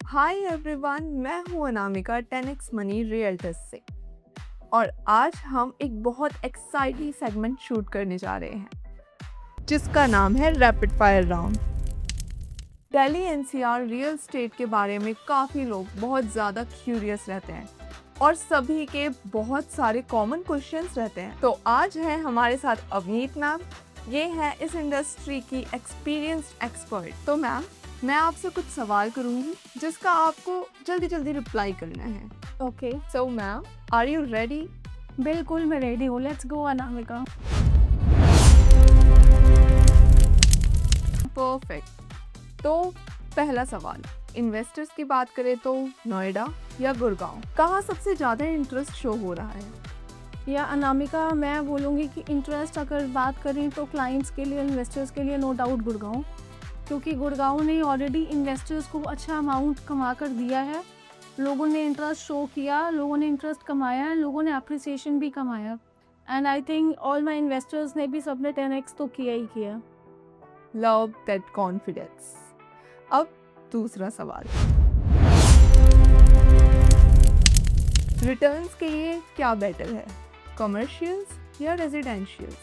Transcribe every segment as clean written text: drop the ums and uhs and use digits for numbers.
Hi everyone, मैं हूँ Anamika 10x money realtors से। और आज हम एक बहुत एक्साइटिंग सेगमेंट शूट करने जा रहे हैं जिसका नाम है rapid fire round. Delhi NCR real estate के बारे में काफ़ी लोग बहुत ज़्यादा क्यूरियस रहते हैं और सभी के बहुत सारे कॉमन क्वेश्चंस रहते हैं। तो आज है हमारे साथ अवनीत मैम, ये है इस इंडस्ट्री की एक्सपीरियंस्ड एक्सपर्ट। तो मैम, मैं आपसे कुछ सवाल करूंगी जिसका आपको जल्दी जल्दी रिप्लाई करना है। Okay, so ma'am, are you ready? बिल्कुल मैं रेडी हूँ। Let's go Anamika. परफेक्ट। तो पहला सवाल, इन्वेस्टर्स की बात करें तो नोएडा या गुड़गांव, कहाँ सबसे ज़्यादा इंटरेस्ट शो हो रहा है? या अनामिका, मैं बोलूँगी कि इंटरेस्ट अगर बात करें तो क्लाइंट्स के लिए, इन्वेस्टर्स के लिए नो डाउट गुड़गांव, क्योंकि गुड़गांव ने ऑलरेडी इन्वेस्टर्स को अच्छा अमाउंट कमा कर दिया है। लोगों ने इंटरेस्ट शो किया, लोगों ने इंटरेस्ट कमाया, लोगों ने अप्रिसिएशन भी कमाया। And I think all my investors ने भी सबने 10x तो किया ही किया। Love that confidence. अब दूसरा सवाल, रिटर्न्स के लिए क्या बेटर है, कमर्शियल्स या residentials?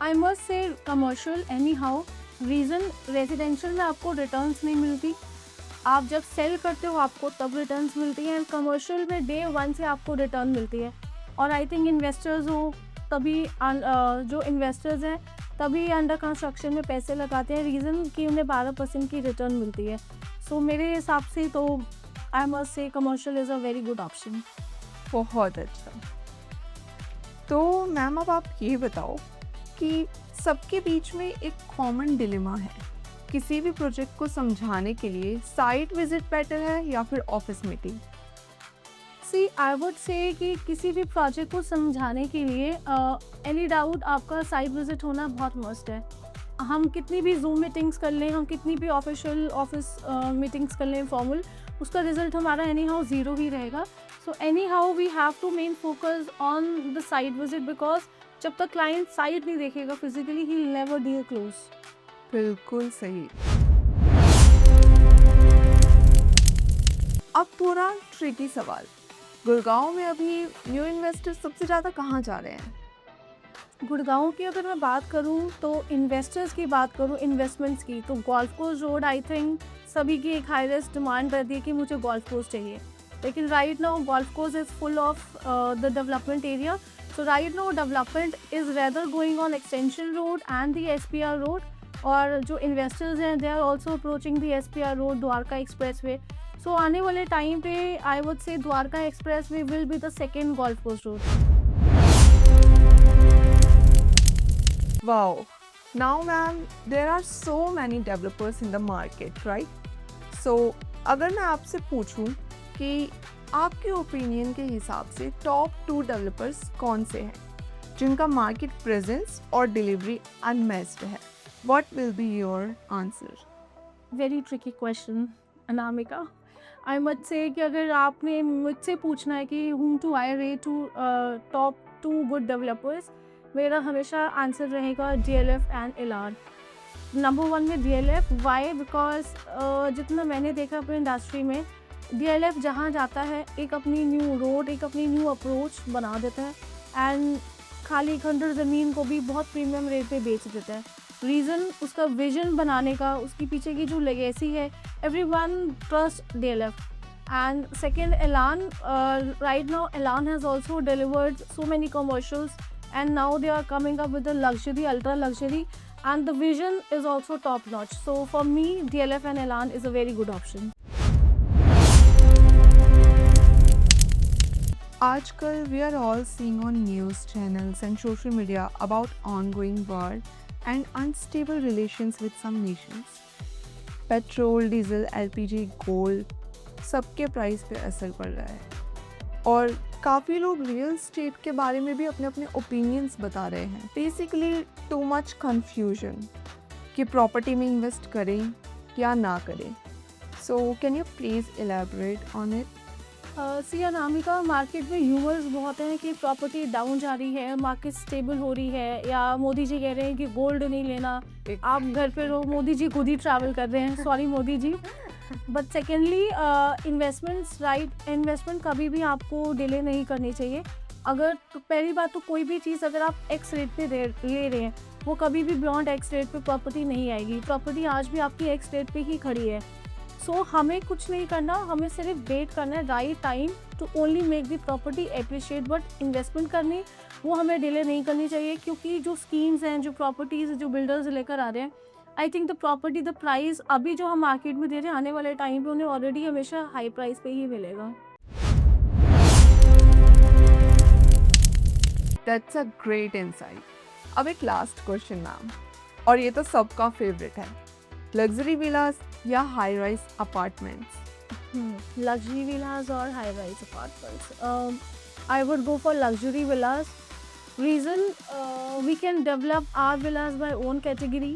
I must say commercial anyhow. Reason, residential में आपको रिटर्न्स नहीं मिलती, आप जब सेल करते हो आपको तब रिटर्न्स मिलती हैं। कमर्शियल में डे 1 से आपको रिटर्न मिलती है। और आई थिंक इन्वेस्टर्स हो तभी जो इन्वेस्टर्स हैं तभी अंडर कंस्ट्रक्शन में पैसे लगाते हैं, रीज़न कि उन्हें 12% की रिटर्न मिलती है। सो मेरे हिसाब से तो आई must say commercial is a very good option. बहुत अच्छा। तो मैम, अब आप ये बताओ कि सबके बीच में एक कॉमन डिलेमा है, किसी भी प्रोजेक्ट को समझाने के लिए साइट विजिट बेटर है या फिर office meeting? See, I would say कि किसी भी प्रोजेक्ट को समझाने के लिए एनी डाउट आपका साइट विजिट होना बहुत मस्ट है। हम कितनी भी जूम मीटिंग्स कर लें, हम कितनी भी ऑफिशियल ऑफिस मीटिंग्स कर लें फॉर्मल, उसका रिजल्ट हमारा एनी हाउ ज़ीरो ही रहेगा। So anyhow we have to main focus on the site visit, because जब तक क्लाइंट साइट नहीं देखेगा physically he will never deal close. बिल्कुल सही। अब थोड़ा ट्रिकी सवाल, गुड़गांव में अभी न्यू इन्वेस्टर्स सबसे ज़्यादा कहाँ जा रहे हैं? गुड़गांव की अगर मैं बात करूं तो इन्वेस्टर्स की बात करूं, इन्वेस्टमेंट्स की, तो golf course road I think सभी की एक हाईएस्ट डिमांड रहती है कि मुझे गोल्फ कोर्स चाहिए। लेकिन right now golf course is full of the development area. So right now development is rather going on extension road and the SPR road. और जो इन्वेस्टर्स हैं they are also approaching the SPR road, Dwarka expressway. So आने वाले time पे I would say Dwarka expressway will be the second golf course road. Wow. Now, ma'am, there are so many developers in the market, right? So, अगर मैं आपसे पूछूं कि आपके opinion के हिसाब से टॉप 2 डेवलपर्स कौन से हैं जिनका मार्केट प्रेजेंस और डिलीवरी अनमैच्ड है, what will be your answer? Very tricky question Anamika. I must से कि अगर आपने मुझसे पूछना है कि whom to I rate to top 2 good developers, मेरा हमेशा आंसर रहेगा DLF एंड एलान। नंबर 1 में DLF, वाई? बिकॉज जितना मैंने देखा अपने इंडस्ट्री में, DLF जहाँ जाता है एक अपनी न्यू रोड, एक अपनी न्यू अप्रोच बना देता है एंड खाली खंडर ज़मीन को भी बहुत प्रीमियम रेट पे बेच देता है। रीज़न उसका विजन बनाने का, उसकी पीछे की जो लेगेसी है, everyone trust DLF। And second एलान, राइट नाउ एलान has also delivered so many commercials and now they are coming up with the luxury, ultra luxury, and the vision is also top notch. So for me, DLF and Elan is a very good option. आजकल we are all seeing on news channels and social media about ongoing war and unstable relations with some nations. Petrol, diesel, LPG, gold, सबके price पे असर पड़ रहा है और काफ़ी लोग रियल एस्टेट के बारे में भी अपने अपने ओपिनियंस बता रहे हैं। बेसिकली टू मच कन्फ्यूजन कि प्रॉपर्टी में इन्वेस्ट करें या ना करें। So can you please elaborate on it? See Anamika, market में ह्यूमर्स बहुत हैं कि प्रॉपर्टी डाउन जा रही है, मार्केट स्टेबल हो रही है, या मोदी जी कह रहे हैं कि गोल्ड नहीं लेना, आप घर पे रहो। मोदी जी खुद ही ट्रैवल कर रहे हैं, sorry Modi ji. But secondly investment कभी भी आपको डिले नहीं करनी चाहिए। अगर तो पहली बात तो कोई भी चीज़ अगर आप एक्स रेट पे ले रहे हैं, वो कभी भी बियॉन्ड एक्स रेट पे प्रॉपर्टी नहीं आएगी। प्रॉपर्टी आज भी आपकी एक्स रेट पे ही खड़ी है। सो हमें कुछ नहीं करना, हमें सिर्फ वेट करना है right time to only make the property appreciate. But investment करनी वो हमें डिले नहीं करनी चाहिए, क्योंकि जो स्कीम्स हैं, जो प्रॉपर्टीज़ जो बिल्डर्स लेकर आ रहे हैं, I think the property the price अभी जो हम मार्केट में दे रहे हैं, आने वाले टाइम पे उन्हें ऑलरेडी हमेशा हाई प्राइस पे ही मिलेगा। That's a great insight. अब एक लास्ट क्वेश्चन मैम, और ये तो सबका फेवरेट है, लग्जरी विलास या high rise apartments? Luxury villas or high-rise apartments? I would go for luxury villas. Reason, we can develop our villas by own category.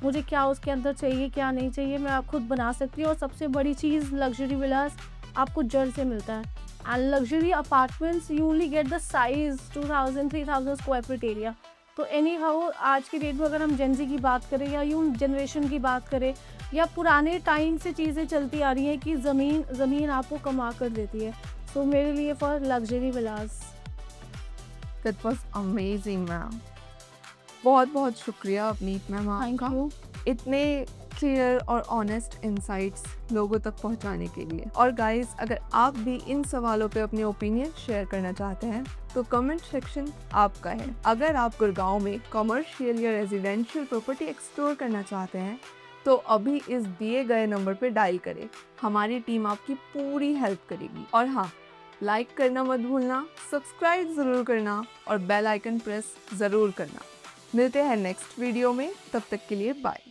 मुझे क्या उसके अंदर चाहिए, क्या नहीं चाहिए, मैं आप खुद बना सकती हूँ। और सबसे बड़ी चीज़ लग्जरी विलास आपको जड़ से मिलता है। And luxury apartments you only get the size 2000-3000 square feet area. तो एनी हाउ आज की डेट में अगर हम जेनजी की बात करें या यूं जनरेशन की बात करें, या पुराने टाइम से चीज़ें चलती आ रही हैं कि ज़मीन आपको कमा कर देती है। सो मेरे लिए for luxury Vilas. That was amazing ma'am. बहुत बहुत शुक्रिया अपनीत मैम थैंक आपका यू। इतने क्लियर और ऑनेस्ट इंसाइट्स लोगों तक पहुंचाने के लिए। और गाइस, अगर आप भी इन सवालों पे अपने ओपिनियन शेयर करना चाहते हैं तो कमेंट सेक्शन आपका है। अगर आप गुड़गांव में कमर्शियल या रेजिडेंशियल प्रॉपर्टी एक्सप्लोर करना चाहते हैं तो अभी इस दिए गए नंबर पे डायल करें, हमारी टीम आपकी पूरी हेल्प करेगी। और हाँ, लाइक करना मत भूलना, सब्सक्राइब ज़रूर करना और बेल आइकन प्रेस ज़रूर करना। मिलते हैं नेक्स्ट वीडियो में, तब तक के लिए बाय।